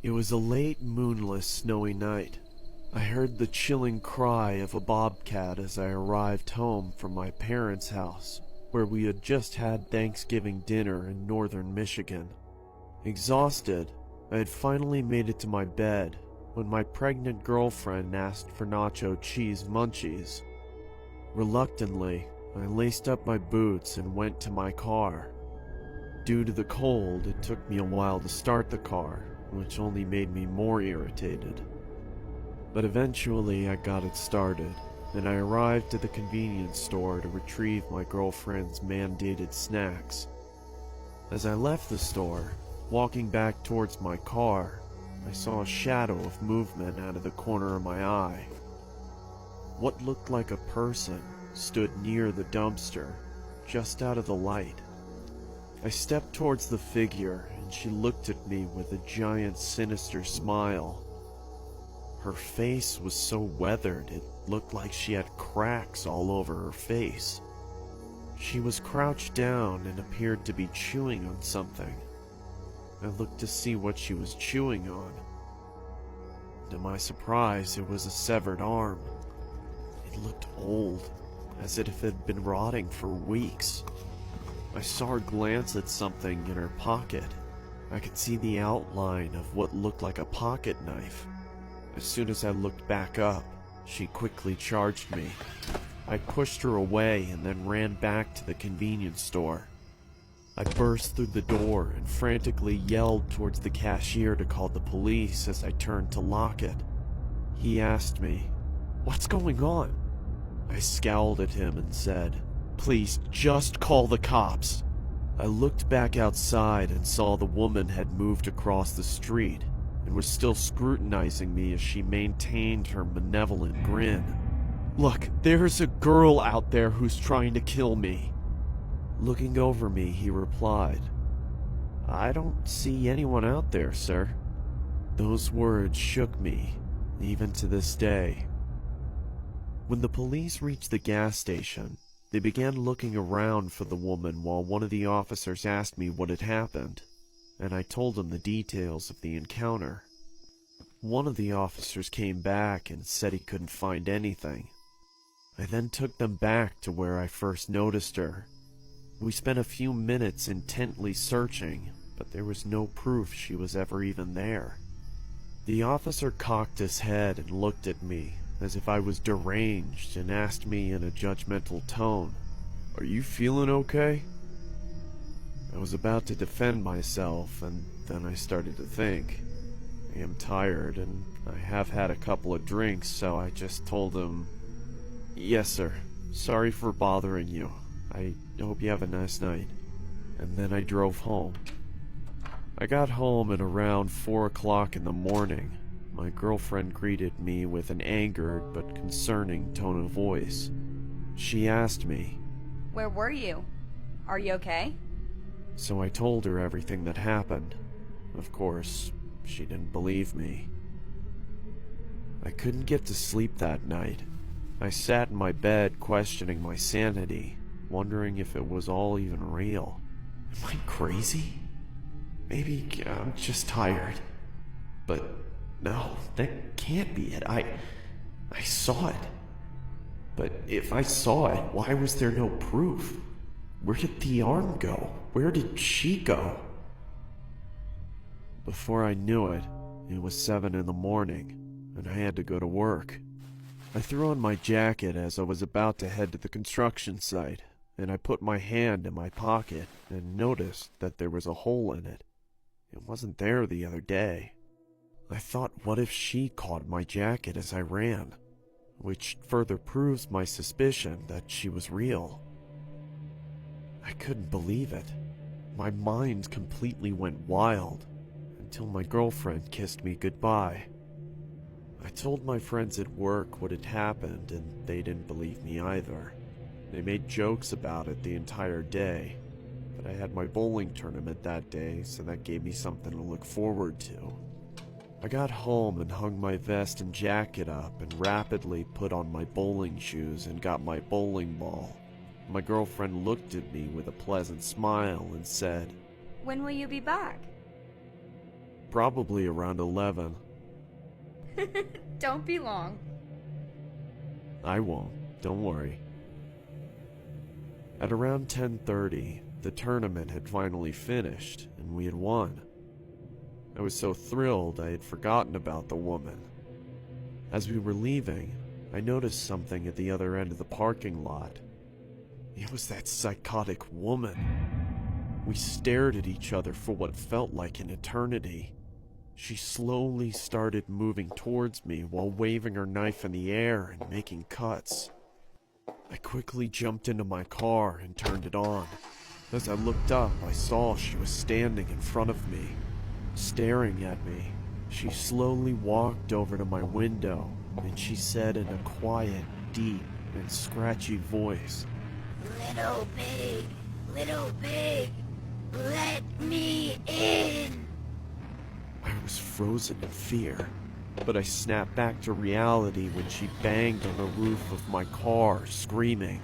It was a late, moonless, snowy night. I heard the chilling cry of a bobcat as I arrived home from my parents' house, where we had just had Thanksgiving dinner in northern Michigan. Exhausted, I had finally made it to my bed when my pregnant girlfriend asked for nacho cheese munchies. Reluctantly, I laced up my boots and went to my car. Due to the cold, it took me a while to start the car, which only made me more irritated. But eventually I got it started, and I arrived at the convenience store to retrieve my girlfriend's mandated snacks. As I left the store, walking back towards my car, I saw a shadow of movement out of the corner of my eye. What looked like a person stood near the dumpster, just out of the light. I stepped towards the figure, and she looked at me with a giant, sinister smile. Her face was so weathered it looked like she had cracks all over her face. She was crouched down and appeared to be chewing on something. I looked to see what she was chewing on. To my surprise, it was a severed arm. It looked old, as if it had been rotting for weeks. I saw her glance at something in her pocket. I could see the outline of what looked like a pocket knife. As soon as I looked back up, she quickly charged me. I pushed her away and then ran back to the convenience store. I burst through the door and frantically yelled towards the cashier to call the police as I turned to lock it. He asked me, "What's going on?" I scowled at him and said, "Please, just call the cops." I looked back outside and saw the woman had moved across the street and was still scrutinizing me as she maintained her malevolent grin. "Look, there's a girl out there who's trying to kill me." Looking over me, he replied, "I don't see anyone out there, sir." Those words shook me, even to this day. When the police reached the gas station, they began looking around for the woman while one of the officers asked me what had happened, and I told him the details of the encounter. One of the officers came back and said he couldn't find anything. I then took them back to where I first noticed her. We spent a few minutes intently searching, but there was no proof she was ever even there. The officer cocked his head and looked at me as if I was deranged and asked me in a judgmental tone, "Are you feeling okay?" I was about to defend myself, and then I started to think. I am tired, and I have had a couple of drinks, so I just told him, "Yes, sir. Sorry for bothering you. I hope you have a nice night." And then I drove home. I got home at around 4 o'clock in the morning. My girlfriend greeted me with an angered but concerning tone of voice. She asked me, "Where were you? Are you okay?" So I told her everything that happened. Of course, she didn't believe me. I couldn't get to sleep that night. I sat in my bed questioning my sanity, wondering if it was all even real. Am I crazy? Maybe I'm just tired. But no, that can't be it. I saw it. But if I saw it, why was there no proof? Where did the arm go? Where did she go? Before I knew it, it was 7 in the morning, and I had to go to work. I threw on my jacket as I was about to head to the construction site, and I put my hand in my pocket and noticed that there was a hole in it. It wasn't there the other day. I thought, what if she caught my jacket as I ran? Which further proves my suspicion that she was real. I couldn't believe it. My mind completely went wild until my girlfriend kissed me goodbye. I told my friends at work what had happened, and they didn't believe me either. They made jokes about it the entire day, but I had my bowling tournament that day, so that gave me something to look forward to. I got home and hung my vest and jacket up and rapidly put on my bowling shoes and got my bowling ball. My girlfriend looked at me with a pleasant smile and said, "When will you be back?" probably around 11. Don't be long. I won't, don't worry. At around 10:30, the tournament had finally finished, and we had won. I was so thrilled I had forgotten about the woman. As we were leaving, I noticed something at the other end of the parking lot. It was that psychotic woman. We stared at each other for what felt like an eternity. She slowly started moving towards me while waving her knife in the air and making cuts. I quickly jumped into my car and turned it on. As I looked up, I saw she was standing in front of me, staring at me. She slowly walked over to my window, and she said in a quiet, deep, and scratchy voice, Little pig, let me in. I was frozen in fear, but I snapped back to reality when she banged on the roof of my car, screaming.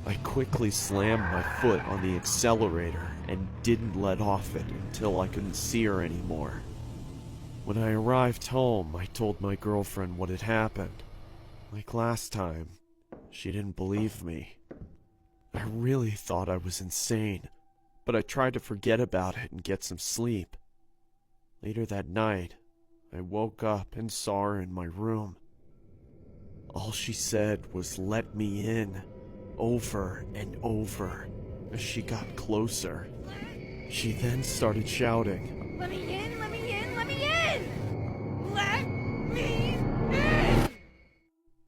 I quickly slammed my foot on the accelerator and didn't let off it until I couldn't see her anymore. When I arrived home, I told my girlfriend what had happened. Like last time, she didn't believe me. I really thought I was insane, but I tried to forget about it and get some sleep. Later that night, I woke up and saw her in my room. All she said was, "Let me in," over and over as she got closer. She then started shouting, Let me in, let me in, let me in! Let me in!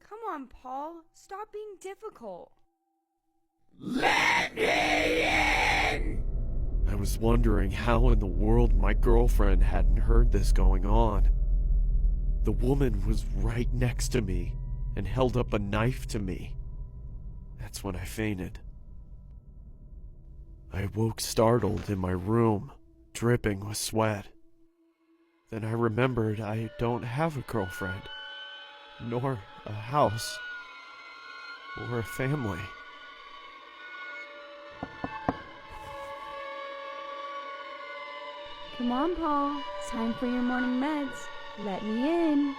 Come on, Paul. Stop being difficult. Let me in! I was wondering how in the world my girlfriend hadn't heard this going on. The woman was right next to me and held up a knife to me. That's when I fainted. I woke startled in my room, dripping with sweat. Then I remembered I don't have a girlfriend, nor a house, or a family. Come on, Paul. It's time for your morning meds. Let me in.